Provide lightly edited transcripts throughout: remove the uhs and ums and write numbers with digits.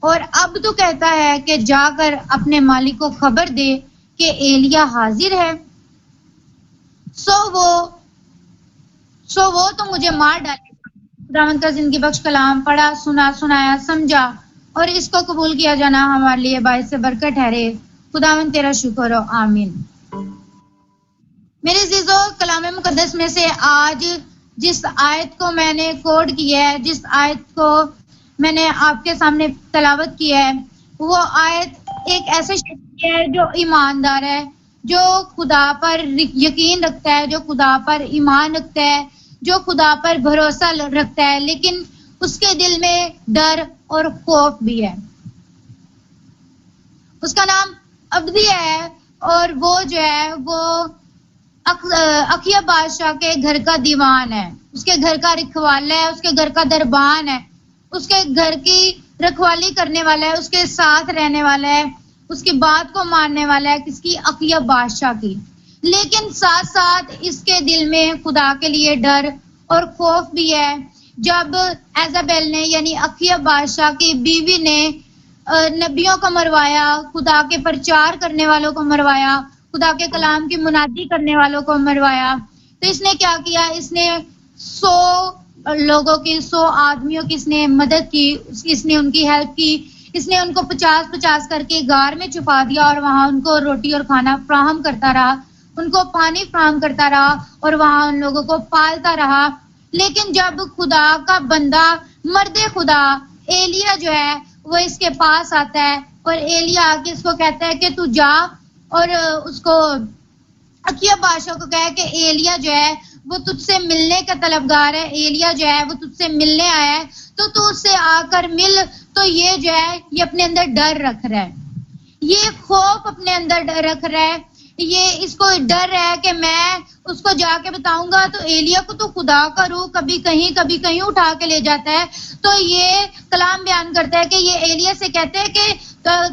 اور اب تو کہتا ہے کہ جا کر اپنے مالک کو خبر دے کہ ایلیا حاضر ہے، سو وہ تو مجھے مار ڈالے گا۔ خداوند کا زندگی بخش کلام پڑھا، سنا، سنایا، سمجھا، اور اس کو قبول کیا جانا ہمارے لیے باعث برکت ٹھہرے۔ خداوند تیرا شکر ہو، آمین۔ میرے عزیزو، کلام مقدس میں سے آج جس آیت کو میں نے کوٹ کیا ہے، جس آیت کو میں نے آپ کے سامنے تلاوت کی ہے، وہ آیت ایک ایسے شخص کی ہے جو ایماندار ہے، جو خدا پر یقین رکھتا ہے، جو خدا پر ایمان رکھتا ہے، جو خدا پر بھروسہ رکھتا ہے، لیکن اس کے دل میں ڈر اور خوف بھی ہے۔ اس کا نام عبدیہ ہے، اور وہ جو ہے وہ اکھیا بادشاہ کے گھر کا دیوان ہے، اس کے گھر کا رکھوالا ہے، اس کے گھر کا دربان ہے، اس کے گھر کی رکھوالی کرنے والا ہے، اس کے ساتھ رہنے والا ہے، اس کی بات کو ماننے والا ہے، کس کی؟ اکھیا بادشاہ کی۔ لیکن ساتھ ساتھ اس کے دل میں خدا کے لیے ڈر اور خوف بھی ہے۔ جب ایزابیل نے یعنی اکھیا بادشاہ کی بیوی نے نبیوں کو مروایا، خدا کے پرچار کرنے والوں کو مروایا، خدا کے کلام کی منادی کرنے والوں کو مروایا، تو اس نے کیا کیا؟ اس نے 100 لوگوں کی، 100 آدمیوں کی اس نے مدد کی، اس نے ان کی ہیلپ کی، اس نے ان کو 50 کر کے غار میں چھپا دیا، اور وہاں ان کو روٹی اور کھانا فراہم کرتا رہا، ان کو پانی فراہم کرتا رہا، اور وہاں ان لوگوں کو پالتا رہا۔ لیکن جب خدا کا بندہ مرد خدا ایلیا جو ہے وہ اس کے پاس آتا ہے، اور ایلیا آ کے اس کو کہتا ہے کہ تو جا، اور اس کو اکھیا بادشاہ کو کہا کہ ایلیا جو ہے وہ تجھ سے ملنے کا طلبگار ہے، ایلیا جو ہے وہ تجھ سے ملنے آیا ہے، تو اس سے آ کر مل۔ تو یہ جو ہے یہ اپنے اندر ڈر رکھ رہا ہے، یہ خوف اپنے اندر رکھ رہا ہے، یہ اس کو ڈر ہے کہ میں اس کو جا کے بتاؤں گا تو ایلیا کو تو خدا کا روح کبھی کہیں اٹھا کے لے جاتا ہے۔ تو یہ کلام بیان کرتا ہے کہ یہ ایلیا سے کہتے ہیں کہ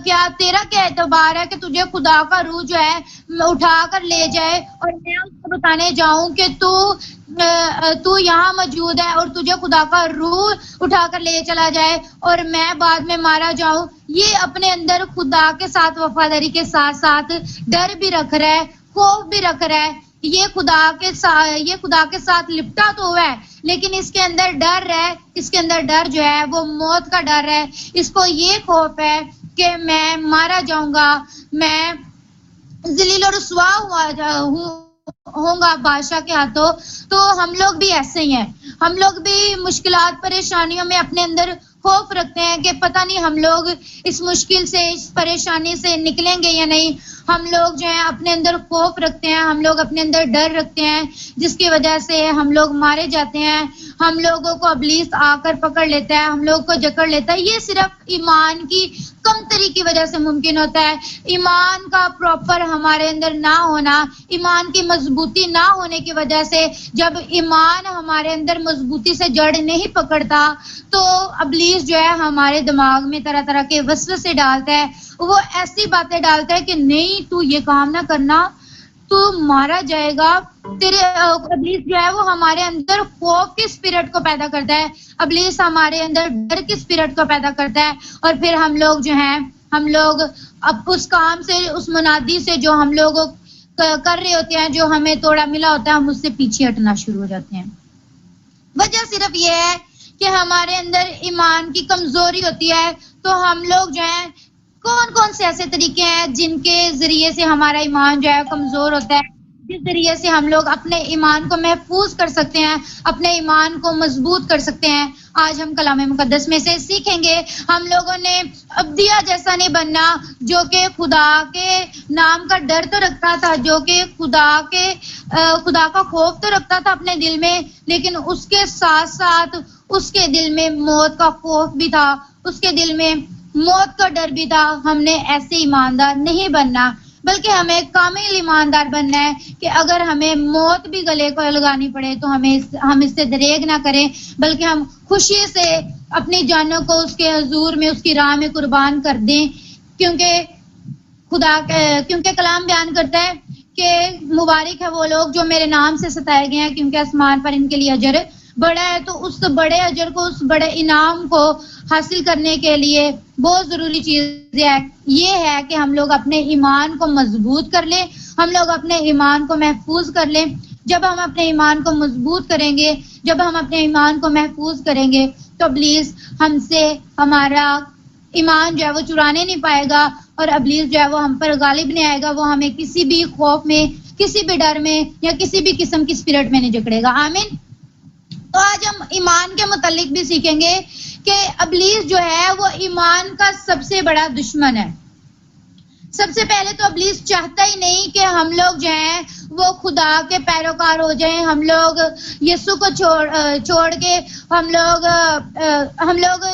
کیا تیرا کیا اعتبار ہے کہ تجھے خدا کا روح جو ہے اٹھا کر لے جائے، اور میں اس کو بتانے جاؤں کہ تو یہاں موجود ہے اور تجھے خدا کا روح اٹھا کر لے چلا جائے، اور میں بعد میں مارا جاؤں۔ یہ اپنے اندر خدا کے ساتھ وفاداری کے ساتھ ساتھ ڈر بھی رکھ رہا ہے، خوف بھی رکھ رہا ہے۔ یہ خدا کے ساتھ لپٹا تو ہوا ہے، لیکن اس کے اندر ڈر ہے، اس کے اندر ڈر جو ہے وہ موت کا ڈر ہے۔ اس کو یہ خوف ہے کہ میں مارا جاؤں گا، میں ذلیل و رسوا ہوں گا بادشاہ کے ہاتھوں۔ تو ہم لوگ بھی ایسے ہی ہیں، ہم لوگ بھی مشکلات پریشانیوں میں اپنے اندر خوف رکھتے ہیں کہ پتہ نہیں ہم لوگ اس مشکل سے، اس پریشانی سے نکلیں گے یا نہیں۔ ہم لوگ جو ہیں اپنے اندر خوف رکھتے ہیں، ہم لوگ اپنے اندر ڈر رکھتے ہیں، جس کی وجہ سے ہم لوگ مارے جاتے ہیں، ہم لوگوں کو ابلیس آ کر پکڑ لیتا ہے، ہم لوگ کو جکڑ لیتا ہے۔ یہ صرف ایمان کی کمتری کی وجہ سے ممکن ہوتا ہے، ایمان کا پراپر ہمارے اندر نہ ہونا، ایمان کی مضبوطی نہ ہونے کی وجہ سے۔ جب ایمان ہمارے اندر مضبوطی سے جڑ نہیں پکڑتا تو ابلیس جو ہے ہمارے دماغ میں طرح طرح کے وسوسے ڈالتا ہے، وہ ایسی باتیں ڈالتا ہے کہ نہیں تو یہ کام نہ کرنا، تو مارا جائے گا۔ تیرے ابلیس جو ہے وہ ہمارے اندر خوف کی اسپرٹ کو پیدا کرتا ہے، ابلیس ہمارے اندر ڈر کی اسپرٹ کو پیدا کرتا ہے، اور پھر ہم لوگ جو ہیں ہم لوگ اب اس کام سے، اس منادی سے جو ہم لوگ کر رہے ہوتے ہیں، جو ہمیں توڑا ملا ہوتا ہے، ہم اس سے پیچھے ہٹنا شروع ہو جاتے ہیں۔ وجہ صرف یہ ہے کہ ہمارے اندر ایمان کی کمزوری ہوتی ہے۔ تو ہم لوگ جو ہیں کون سے ایسے طریقے ہیں جن کے ذریعے سے ہمارا ایمان جو ہے کمزور ہوتا ہے، جس ذریعے سے ہم لوگ اپنے ایمان کو محفوظ کر سکتے ہیں، اپنے ایمان کو مضبوط کر سکتے ہیں۔ آج ہم کلام مقدس میں سے سیکھیں گے۔ ہم لوگوں نے عبدیہ جیسا نہیں بننا، جو کہ خدا کے نام کا ڈر تو رکھتا تھا، جو کہ خدا کا خوف تو رکھتا تھا اپنے دل میں، لیکن اس کے ساتھ ساتھ اس کے دل میں موت کا خوف بھی تھا، اس کے دل میں موت کا ڈر بھی تھا۔ ہم نے ایسے ایماندار نہیں بننا، بلکہ ہمیں کامل ایماندار بننا ہے کہ اگر ہمیں موت بھی گلے کو لگانی پڑے تو ہم اس سے دریغ نہ کریں، بلکہ ہم خوشی سے اپنی جانوں کو اس کے حضور میں، اس کی راہ میں قربان کر دیں، کیونکہ کلام بیان کرتا ہے کہ مبارک ہے وہ لوگ جو میرے نام سے ستائے گئے ہیں، کیونکہ آسمان پر ان کے لیے اجر بڑا ہے۔ تو اس بڑے اجر کو، اس بڑے انعام کو حاصل کرنے کے لیے بہت ضروری چیز یہ ہے کہ ہم لوگ اپنے ایمان کو مضبوط کر لیں, ہم لوگ اپنے ایمان کو محفوظ کر لیں. جب ہم اپنے ایمان کو مضبوط کریں گے, جب ہم اپنے ایمان کو محفوظ کریں گے, تو ابلیس ہم سے ہمارا ایمان جو ہے وہ چرانے نہیں پائے گا, اور ابلیس جو ہے وہ ہم پر غالب نہیں آئے گا, وہ ہمیں کسی بھی خوف میں, کسی بھی ڈر میں یا کسی بھی قسم کی اسپرٹ میں نہیں جکڑے گا. آمین. تو آج ہم ایمان کے متعلق بھی سیکھیں گے کہ ابلیس جو ہے وہ ایمان کا سب سے بڑا دشمن ہے. سب سے پہلے تو ابلیس چاہتا ہی نہیں کہ ہم لوگ جو ہیں وہ خدا کے پیروکار ہو جائیں, ہم لوگ یسوع کو چھوڑ کے ہم لوگ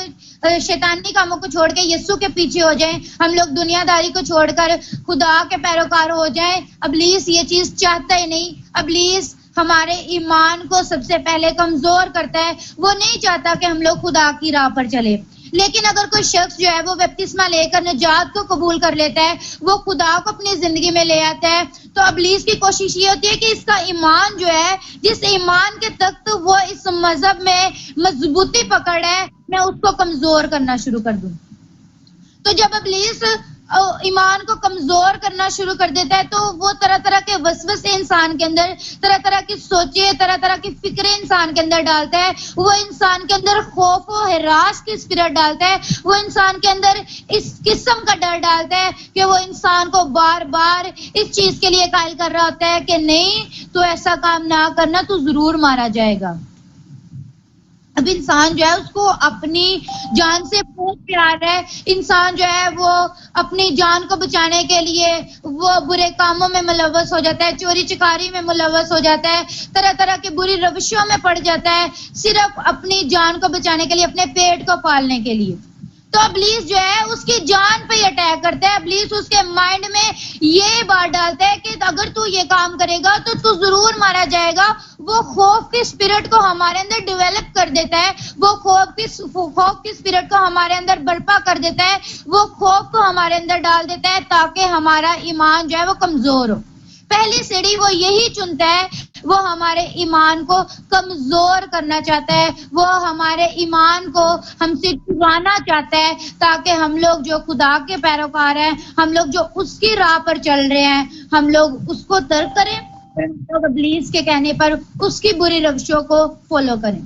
شیطانی کاموں کو چھوڑ کے یسوع کے پیچھے ہو جائیں, ہم لوگ دنیا داری کو چھوڑ کر خدا کے پیروکار ہو جائیں. ابلیس یہ چیز چاہتا ہی نہیں. ابلیس ہمارے ایمان کو سب سے پہلے کمزور کرتا ہے. وہ نہیں چاہتا کہ ہم لوگ خدا کی راہ پر چلے. لیکن اگر کوئی شخص جو ہے وہ بپتسمہ لے کر نجات کو قبول کر لیتا ہے, وہ خدا کو اپنی زندگی میں لے آتا ہے, تو ابلیس کی کوشش یہ ہوتی ہے کہ اس کا ایمان جو ہے, جس ایمان کے تخت وہ اس مذہب میں مضبوطی پکڑ ہے, میں اس کو کمزور کرنا شروع کر دوں. تو جب ابلیس ایمان کو کمزور کرنا شروع کر دیتا ہے, تو وہ طرح طرح کے وسوسے انسان کے اندر, طرح طرح کی سوچیں, طرح طرح کی فکریں انسان کے اندر ڈالتا ہے. وہ انسان کے اندر خوف و ہراس کی اسپرٹ ڈالتا ہے. وہ انسان کے اندر اس قسم کا ڈر ڈالتا ہے کہ وہ انسان کو بار بار اس چیز کے لیے قائل کر رہا ہوتا ہے کہ نہیں, تو ایسا کام نہ کرنا, تو ضرور مارا جائے گا. اب انسان جو ہے اس کو اپنی جان سے بہت پیار ہے. انسان جو ہے وہ اپنی جان کو بچانے کے لیے وہ برے کاموں میں ملوث ہو جاتا ہے, چوری چکاری میں ملوث ہو جاتا ہے, طرح طرح کی بری روشوں میں پڑ جاتا ہے, صرف اپنی جان کو بچانے کے لیے, اپنے پیٹ کو پالنے کے لیے. تو ابلیس جو ہے اس کی جان پہ اٹیک کرتا ہے. ابلیس اس کے مائنڈ میں یہ بات ڈالتا ہے کہ اگر تو یہ کام کرے گا تو ضرور مارا جائے گا. وہ خوف کی اسپرٹ کو ہمارے اندر ڈیولپ کر دیتا ہے, وہ خوف کی اسپرٹ کو ہمارے اندر برپا کر دیتا ہے, وہ خوف کو ہمارے اندر ڈال دیتا ہے تاکہ ہمارا ایمان جو ہے وہ کمزور ہو. پہلی سیڑھی وہ یہی چنتا ہے, وہ ہمارے ایمان کو کمزور کرنا چاہتا ہے, وہ ہمارے ایمان کو ہم سے چرانا چاہتا ہے, تاکہ ہم لوگ جو خدا کے پیروکار ہیں, ہم لوگ جو اس کی راہ پر چل رہے ہیں, ہم لوگ اس کو ترک کریں, لوگ ابلیس کے کہنے پر اس کی بری روشوں کو فالو کریں.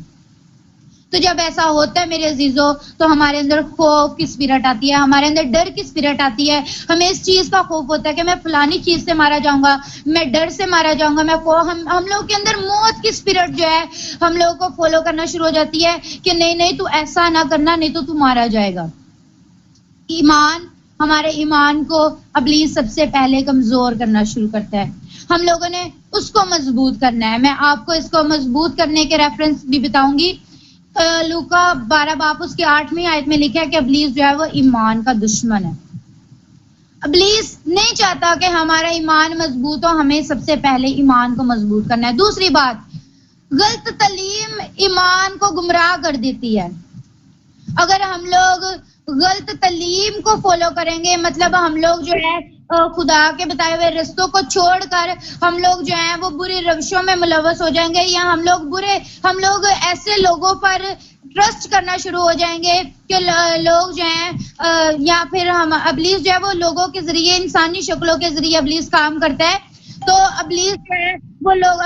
تو جب ایسا ہوتا ہے میرے عزیزوں, تو ہمارے اندر خوف کی اسپرٹ آتی ہے, ہمارے اندر ڈر کی اسپرٹ آتی ہے. ہمیں اس چیز کا خوف ہوتا ہے کہ میں فلانی چیز سے مارا جاؤں گا, میں ڈر سے مارا جاؤں گا, ہم لوگ کے اندر موت کی اسپرٹ جو ہے ہم لوگوں کو فالو کرنا شروع ہو جاتی ہے کہ نہیں تو ایسا نہ کرنا, نہیں تو مارا جائے گا. ایمان, ہمارے ایمان کو ابلیس سب سے پہلے کمزور کرنا شروع کرتا ہے. ہم لوگوں نے اس کو مضبوط کرنا ہے. میں آپ کو اس کو مضبوط کرنے کے ریفرنس بھی بتاؤں گی. لوکا 12 باب اس کی 8ویں آیت میں لکھا ہے کہ ابلیس جو ہے وہ ایمان کا دشمن ہے. ابلیس نہیں چاہتا کہ ہمارا ایمان مضبوط ہو, ہمیں سب سے پہلے ایمان کو مضبوط کرنا ہے. دوسری بات, غلط تعلیم ایمان کو گمراہ کر دیتی ہے. اگر ہم لوگ غلط تعلیم کو فالو کریں گے, مطلب ہم لوگ جو ہے خدا کے بتائے ہوئے رستوں کو چھوڑ کر ہم لوگ جو ہیں وہ بری روشوں میں ملوث ہو جائیں گے, یا ہم لوگ ایسے لوگوں پر ٹرسٹ کرنا شروع ہو جائیں گے کہ لوگ جو ہیں یا پھر ہم ابلیس جو ہے وہ لوگوں کے ذریعے, انسانی شکلوں کے ذریعے ابلیس کام کرتا ہے. تو ابلیس جو ہے وہ لوگ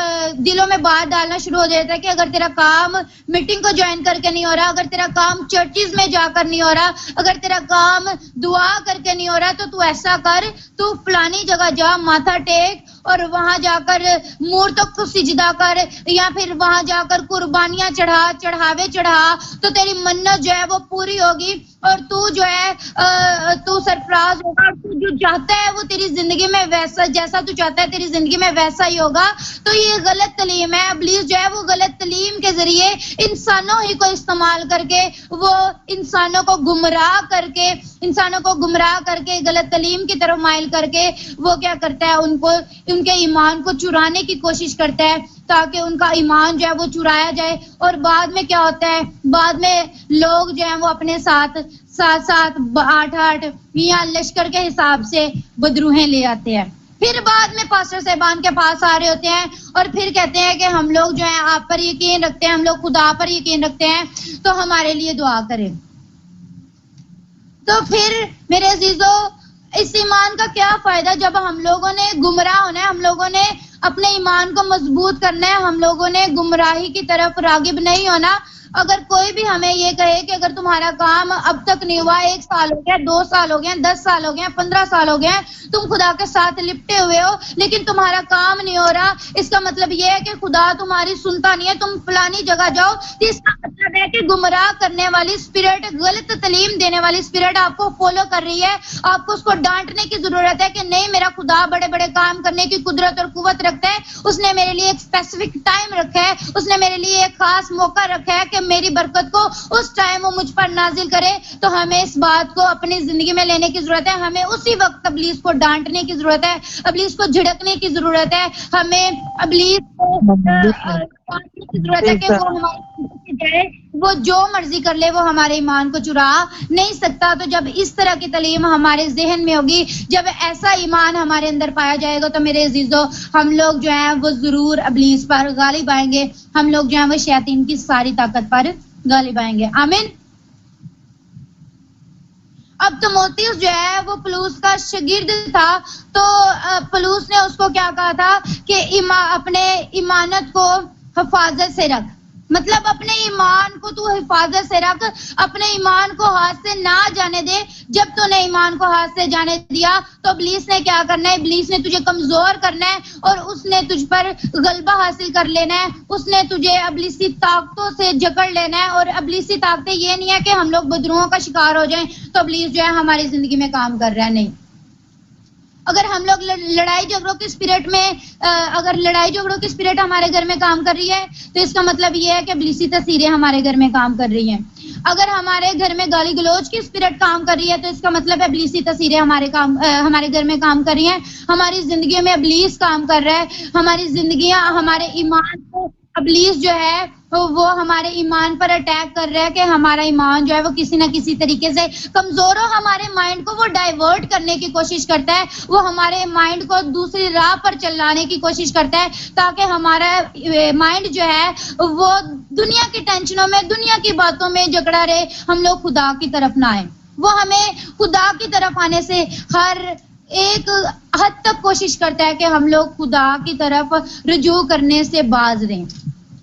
دلوں میں بات ڈالنا شروع ہو جاتا ہے کہ اگر تیرا کام میٹنگ کو جوائن کر کے نہیں ہو رہا, اگر تیرا کام چرچز میں جا کر نہیں ہو رہا, اگر تیرا کام دعا کر کے نہیں ہو رہا, تو ایسا کر, تو فلانی جگہ جا, ماتھا ٹیک, اور وہاں جا کر مورتوں کو سجدہ کر, یا پھر وہاں جا کر قربانیاں چڑھاوے چڑھا, تو تیری منت جو ہے وہ پوری ہوگی, اور تو جو ہے تو سرفراز ہوگا. تو جو چاہتا ہے وہ تیری زندگی میں ویسا, جیسا تو چاہتا ہے تیری زندگی میں ویسا ہی ہوگا. تو یہ غلط تعلیم ہے. ابلیس جو ہے وہ غلط تعلیم کے ذریعے انسانوں ہی کو استعمال کر کے, وہ انسانوں کو گمراہ کر کے غلط تعلیم کی طرف مائل کر کے وہ کیا کرتا ہے, ان کے ایمان کو چرانے کی کوشش کرتا ہے, تاکہ ان کا ایمان جو ہے وہ چرایا جائے. اور بعد میں کیا ہوتا ہے, بعد میں لوگ جو ہیں وہ اپنے ساتھ 8 یا لشکر کے حساب سے بدروہیں لے آتے ہیں. پھر بعد میں پاسٹر صاحبان کے پاس آ رہے ہوتے ہیں اور پھر کہتے ہیں کہ ہم لوگ جو ہیں آپ پر یقین رکھتے ہیں, ہم لوگ خدا پر یقین رکھتے ہیں, تو ہمارے لیے دعا کریں. تو پھر میرے عزیزوں اس ایمان کا کیا فائدہ جب ہم لوگوں نے گمراہ ہونا ہے, ہم لوگوں نے اپنے ایمان کو مضبوط کرنا ہے, ہم لوگوں نے گمراہی کی طرف راغب نہیں ہونا. اگر کوئی بھی ہمیں یہ کہے کہ اگر تمہارا کام اب تک نہیں ہوا, 1 سال ہو گیا, 2 سال ہو گئے, 10 سال ہو گئے, 15 سال ہو گئے, تم خدا کے ساتھ لپٹے ہوئے ہو لیکن تمہارا کام نہیں ہو رہا, اس کا مطلب یہ ہے کہ خدا تمہاری سنتا نہیں ہے, تم فلانی جگہ جاؤ. تو اس کا مطلب ہے کہ گمراہ کرنے والی اسپرٹ, غلط تعلیم دینے والی اسپرٹ آپ کو فالو کر رہی ہے. آپ کو اس کو ڈانٹنے کی ضرورت ہے کہ نہیں, میرا خدا بڑے بڑے کام کرنے کی قدرت اور قوت رکھتا ہے, اس نے میرے لیے ایک اسپیسیفک ٹائم رکھا ہے, اس نے میرے لیے ایک خاص موقع رکھا ہے کہ میری برکت کو اس ٹائم وہ مجھ پر نازل کرے. تو ہمیں اس بات کو اپنی زندگی میں لینے کی ضرورت ہے, ہمیں اسی وقت ابلیس کو ڈانٹنے کی ضرورت ہے, ابلیس کو جھڑکنے کی ضرورت ہے, ہمیں ابلیس کو ڈانٹنے کی ضرورت ہے کہ وہ ہمارے جائے, وہ جو مرضی کر لے, وہ ہمارے ایمان کو چرا نہیں سکتا. تو جب اس طرح کی تعلیم ہمارے ذہن میں ہوگی, جب ایسا ایمان ہمارے اندر پایا جائے گا, تو میرے عزیزوں ہم لوگ جو ہیں وہ ضرور ابلیس پر غالب آئیں گے, ہم لوگ جو ہیں وہ شیاطین کی ساری طاقت پر غالب آئیں گے. آمین. اب تیموتھیوس جو ہے وہ پولس کا شاگرد تھا, تو پولس نے اس کو کیا کہا تھا کہ اپنے ایمانت کو حفاظت سے رکھ, مطلب اپنے ایمان کو تو حفاظت سے رکھ, اپنے ایمان کو ہاتھ سے نہ جانے دے. جب تو نے ایمان کو ہاتھ سے جانے دیا تو ابلیس نے کیا کرنا ہے, ابلیس نے تجھے کمزور کرنا ہے اور اس نے تجھ پر غلبہ حاصل کر لینا ہے, اس نے تجھے ابلیسی طاقتوں سے جکڑ لینا ہے. اور ابلیسی طاقتیں یہ نہیں ہے کہ ہم لوگ بدروہوں کا شکار ہو جائیں تو ابلیس جو ہے ہماری زندگی میں کام کر رہا ہے, نہیں. اگر ہم لوگ لڑائی جھگڑوں کی اسپرٹ میں, اگر لڑائی جھگڑوں کی اسپرٹ ہمارے گھر میں کام کر رہی ہے تو اس کا مطلب یہ ہے کہ ابلیسی تاثیریں ہمارے گھر میں کام کر رہی ہیں. اگر ہمارے گھر میں گالی گلوچ کی اسپرٹ کام کر رہی ہے تو اس کا مطلب ہے ابلیسی تاثیریں ہمارے گھر میں کام کر رہی ہیں, ہماری زندگیوں میں ابلیس کام کر رہا ہے, ہماری زندگیاں, ہمارے ایمان کو ابلیس جو ہے وہ ہمارے ایمان پر اٹیک کر رہا ہے کہ ہمارا ایمان جو ہے وہ کسی نہ کسی طریقے سے کمزور ہو. ہمارے مائنڈ کو وہ ڈائیورٹ کرنے کی کوشش کرتا ہے, وہ ہمارے مائنڈ کو دوسری راہ پر چلانے کی کوشش کرتا ہے تاکہ ہمارا مائنڈ جو ہے وہ دنیا کی ٹینشنوں میں, دنیا کی باتوں میں جکڑا رہے, ہم لوگ خدا کی طرف نہ آئیں. وہ ہمیں خدا کی طرف آنے سے ہر ایک حد تک کوشش کرتا ہے کہ ہم لوگ خدا کی طرف رجوع کرنے سے باز رہیں.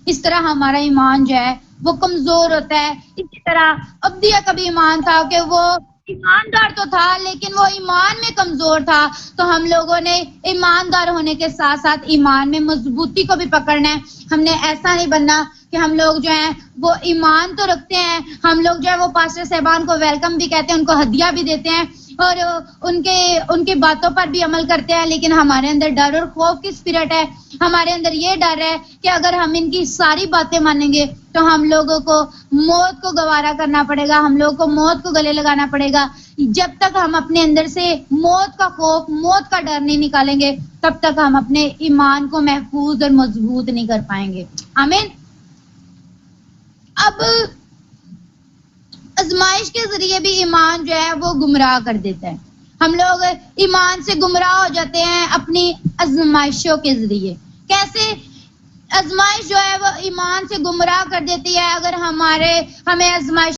اس طرح ہمارا ایمان جو ہے وہ کمزور ہوتا ہے. اسی طرح عبدیہ کا بھی ایمان تھا کہ وہ ایماندار تو تھا لیکن وہ ایمان میں کمزور تھا. تو ہم لوگوں نے ایماندار ہونے کے ساتھ ساتھ ایمان میں مضبوطی کو بھی پکڑنا ہے. ہم نے ایسا نہیں بننا کہ ہم لوگ جو ہیں وہ ایمان تو رکھتے ہیں, ہم لوگ جو ہے وہ پاسٹر صاحبان کو ویلکم بھی کہتے ہیں, ان کو ہدیہ بھی دیتے ہیں اور ان کے باتوں پر بھی عمل کرتے ہیں, لیکن ہمارے اندر ڈر اور خوف کی اسپرٹ ہے. ہمارے اندر یہ ڈر ہے کہ اگر ہم ان کی ساری باتیں مانیں گے تو ہم لوگوں کو موت کو گوارا کرنا پڑے گا, ہم لوگوں کو موت کو گلے لگانا پڑے گا. جب تک ہم اپنے اندر سے موت کا خوف, موت کا ڈر نہیں نکالیں گے تب تک ہم اپنے ایمان کو محفوظ اور مضبوط نہیں کر پائیں گے. آمین. اب آزمائش کے ذریعے بھی ایمان جو ہے وہ گمراہ کر دیتا ہے. ہم لوگ ایمان سے گمراہ ہو جاتے ہیں اپنی آزمائشوں کے ذریعے. کیسے؟ آزمائش جو ہے وہ ایمان سے گمراہ کر دیتی ہے. اگر ہمیں آزمائش